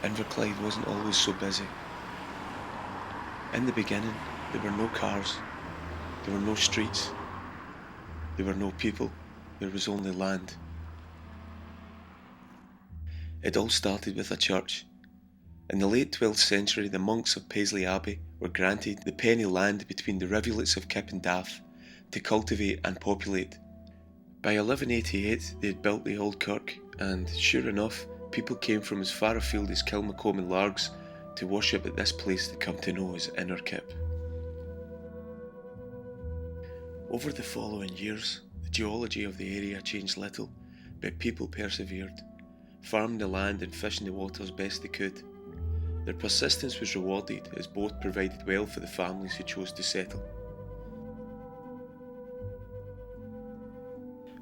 Inverclyde wasn't always so busy. In the beginning, there were no cars, there were no streets, there were no people, there was only land. It all started with a church. In the late 12th century, the monks of Paisley Abbey were granted the penny land between the rivulets of Kip and Daff to cultivate and populate. By 1188, they had built the old kirk, and sure enough, people came from as far afield as Kilmacombe and Largs to worship at this place they come to know as Inner Kip. Over the following years, the geology of the area changed little, but people persevered, farming the land and fishing the waters best they could. Their persistence was rewarded as both provided well for the families who chose to settle.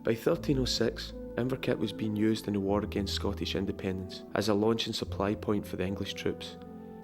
By 1306, Inverkip was being used in the war against Scottish independence as a launch and supply point for the English troops.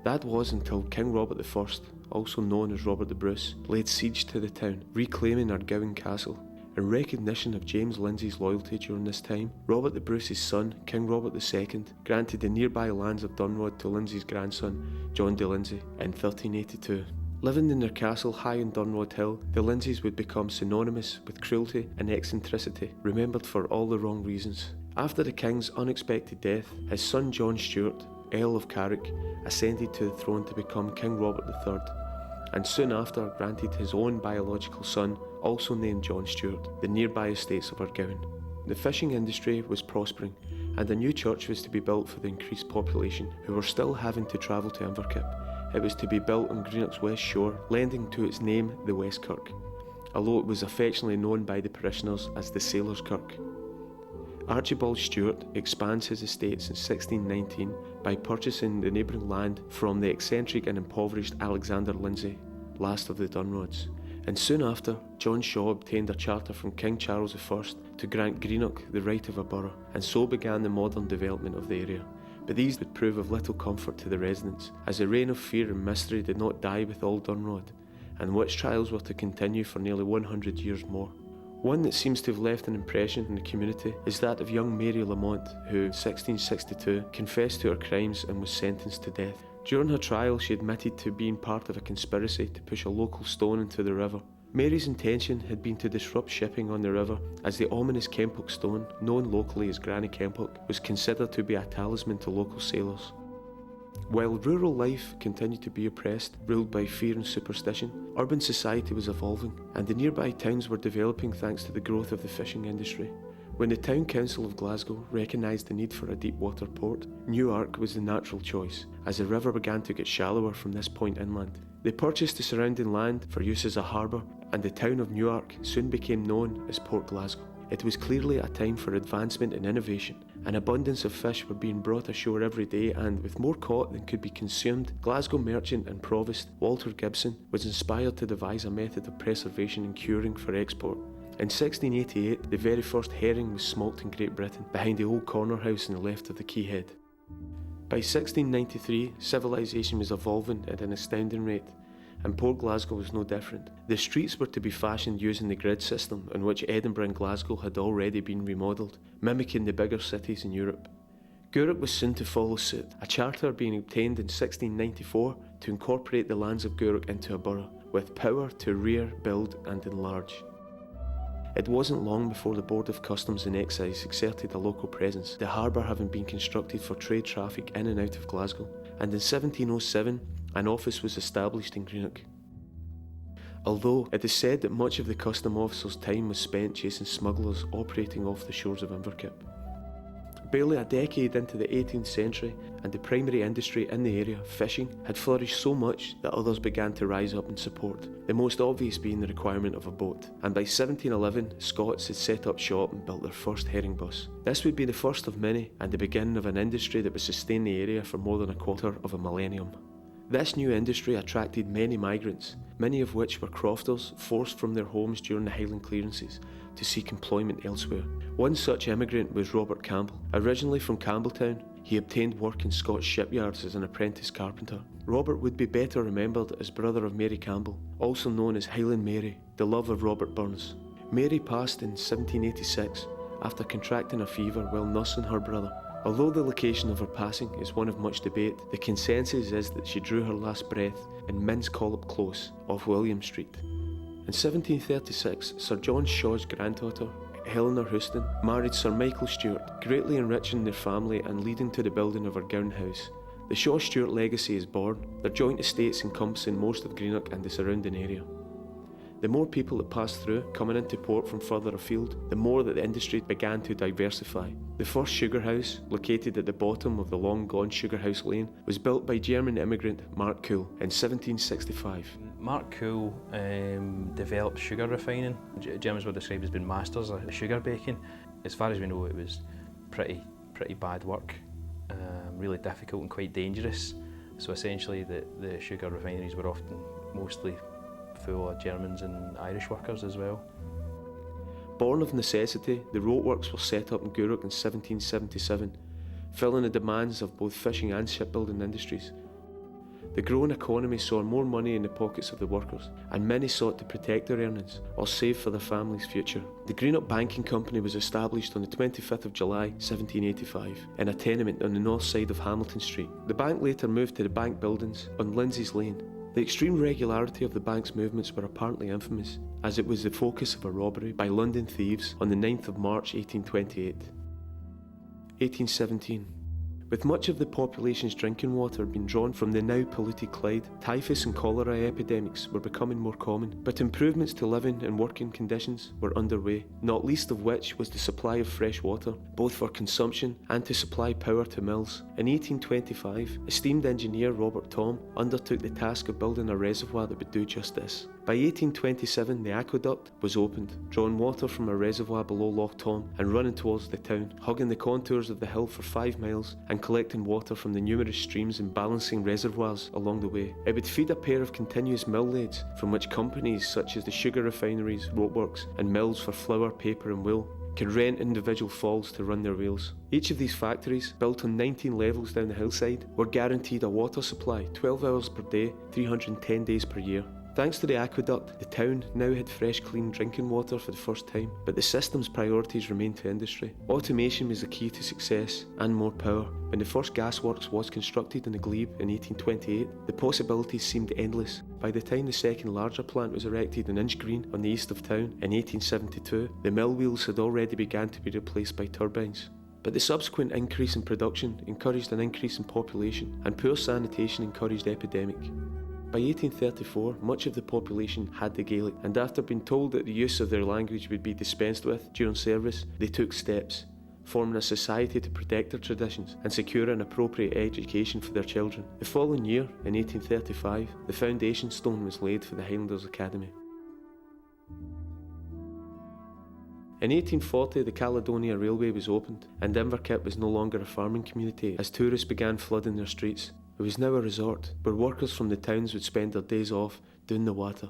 That was until King Robert I, also known as Robert the Bruce, laid siege to the town, reclaiming Ardgowan Castle. In recognition of James Lindsay's loyalty during this time, Robert the Bruce's son, King Robert II, granted the nearby lands of Dunrod to Lindsay's grandson, John de Lindsay, in 1382. Living in their castle high on Dunrod Hill, the Lindsays would become synonymous with cruelty and eccentricity, remembered for all the wrong reasons. After the king's unexpected death, his son John Stuart, Earl of Carrick, ascended to the throne to become King Robert III, and soon after granted his own biological son, also named John Stuart, the nearby estates of Ardgowan. The fishing industry was prospering, and a new church was to be built for the increased population who were still having to travel to Inverkip. It was to be built on Greenock's west shore, lending to its name the West Kirk, although it was affectionately known by the parishioners as the Sailor's Kirk. Archibald Stuart expands his estates in 1619 by purchasing the neighbouring land from the eccentric and impoverished Alexander Lindsay, last of the Dunrods. And soon after, John Shaw obtained a charter from King Charles I to grant Greenock the right of a borough, and so began the modern development of the area. But these would prove of little comfort to the residents, as the reign of fear and mystery did not die with all Dunrod, and witch trials were to continue for nearly 100 years more. One that seems to have left an impression in the community is that of young Mary Lamont, who, in 1662, confessed to her crimes and was sentenced to death. During her trial, she admitted to being part of a conspiracy to push a local stone into the river. Mary's intention had been to disrupt shipping on the river, as the ominous Kemphook stone, known locally as Granny Kemphook, was considered to be a talisman to local sailors. While rural life continued to be oppressed, ruled by fear and superstition, urban society was evolving, and the nearby towns were developing thanks to the growth of the fishing industry. When the Town Council of Glasgow recognised the need for a deep water port, Newark was the natural choice, as the river began to get shallower from this point inland. They purchased the surrounding land for use as a harbour, and the town of Newark soon became known as Port Glasgow. It was clearly a time for advancement and innovation. An abundance of fish were being brought ashore every day, and with more caught than could be consumed, Glasgow merchant and provost Walter Gibson was inspired to devise a method of preservation and curing for export. In 1688, the very first herring was smoked in Great Britain, behind the old corner house on the left of the quay head. By 1693, civilization was evolving at an astounding rate, and Port Glasgow was no different. The streets were to be fashioned using the grid system on which Edinburgh and Glasgow had already been remodelled, mimicking the bigger cities in Europe. Gourock was soon to follow suit, a charter being obtained in 1694 to incorporate the lands of Gourock into a borough, with power to rear, build and enlarge. It wasn't long before the Board of Customs and Excise exerted a local presence, the harbour having been constructed for trade traffic in and out of Glasgow, and in 1707 an office was established in Greenock. Although it is said that much of the custom officers' time was spent chasing smugglers operating off the shores of Inverkip. Barely a decade into the 18th century, and the primary industry in the area, fishing, had flourished so much that others began to rise up in support, the most obvious being the requirement of a boat. And by 1711, Scots had set up shop and built their first herring bus. This would be the first of many, and the beginning of an industry that would sustain the area for more than a quarter of a millennium. This new industry attracted many migrants, many of which were crofters forced from their homes during the Highland clearances to seek employment elsewhere. One such immigrant was Robert Campbell. Originally from Campbelltown, he obtained work in Scots shipyards as an apprentice carpenter. Robert would be better remembered as brother of Mary Campbell, also known as Highland Mary, the love of Robert Burns. Mary passed in 1786 after contracting a fever while nursing her brother. Although the location of her passing is one of much debate, the consensus is that she drew her last breath in Min's Collop Close off William Street. In 1736, Sir John Shaw's granddaughter, Helena Houston, married Sir Michael Stuart, greatly enriching their family and leading to the building of her Gown House. The Shaw-Stuart legacy is born, their joint estates encompassing most of Greenock and the surrounding area. The more people that passed through, coming into port from further afield, the more that the industry began to diversify. The first sugar house, located at the bottom of the long-gone Sugar House Lane, was built by German immigrant Mark Cool in 1765. Mark Cool developed sugar refining. Germans were described as being masters of sugar baking. As far as we know, it was pretty bad work, really difficult and quite dangerous. So essentially the sugar refineries were often mostly full of Germans and Irish workers as well. Born of necessity, the roadworks were set up in Gourock in 1777, filling the demands of both fishing and shipbuilding industries. The growing economy saw more money in the pockets of the workers, and many sought to protect their earnings or save for their family's future. The Greenock Banking Company was established on the 25th of July 1785 in a tenement on the north side of Hamilton Street. The bank later moved to the bank buildings on Lindsay's Lane. The extreme regularity of the bank's movements were apparently infamous, as it was the focus of a robbery by London thieves on the 9th of March 1828. 1817. With much of the population's drinking water being drawn from the now polluted Clyde, typhus and cholera epidemics were becoming more common, but improvements to living and working conditions were underway, not least of which was the supply of fresh water, both for consumption and to supply power to mills. In 1825, esteemed engineer Robert Thom undertook the task of building a reservoir that would do just this. By 1827, the aqueduct was opened, drawing water from a reservoir below Loch Tom and running towards the town, hugging the contours of the hill for 5 miles and collecting water from the numerous streams and balancing reservoirs along the way. It would feed a pair of continuous mill lathes from which companies such as the sugar refineries, ropeworks and mills for flour, paper and wool could rent individual falls to run their wheels. Each of these factories, built on 19 levels down the hillside, were guaranteed a water supply 12 hours per day, 310 days per year. Thanks to the aqueduct, the town now had fresh, clean drinking water for the first time, but the system's priorities remained to industry. Automation was the key to success, and more power. When the first gasworks was constructed in the Glebe in 1828, the possibilities seemed endless. By the time the second larger plant was erected in Inchgreen on the east of town in 1872, the mill wheels had already begun to be replaced by turbines. But the subsequent increase in production encouraged an increase in population, and poor sanitation encouraged epidemic. By 1834, much of the population had the Gaelic, and after being told that the use of their language would be dispensed with during service, they took steps, forming a society to protect their traditions and secure an appropriate education for their children. The following year, in 1835, the foundation stone was laid for the Highlanders Academy. In 1840, the Caledonia Railway was opened, and Inverclyde was no longer a farming community as tourists began flooding their streets. It was now a resort where workers from the towns would spend their days off doing the water.